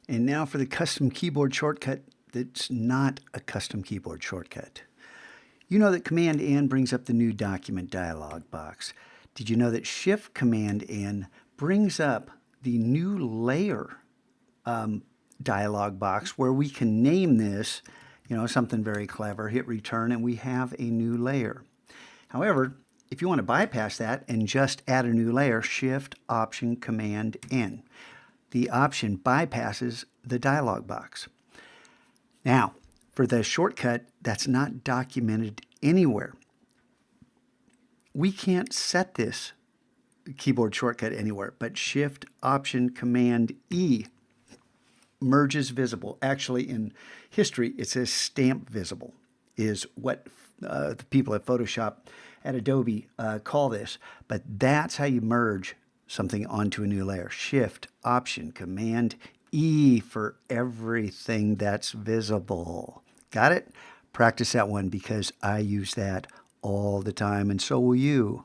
And now for the custom keyboard shortcut that's not a custom keyboard shortcut. You know that Command-N brings up the new document dialog box. Did you know that Shift-Command-N brings up the new layer dialog box where we can name this, something very clever, hit return, and we have a new layer. However, if you want to bypass that and just add a new layer, Shift, Option, Command-N. The option bypasses the dialog box. Now, for the shortcut that's not documented anywhere, we can't set this keyboard shortcut anywhere, but Shift, Option, Command-E merges visible. Actually, in history, it says stamp visible is what the people at Photoshop at Adobe call this, but that's how you merge something onto a new layer. Shift, Option, Command-E for everything that's visible. Got it? Practice that one because I use that all the time, and so will you.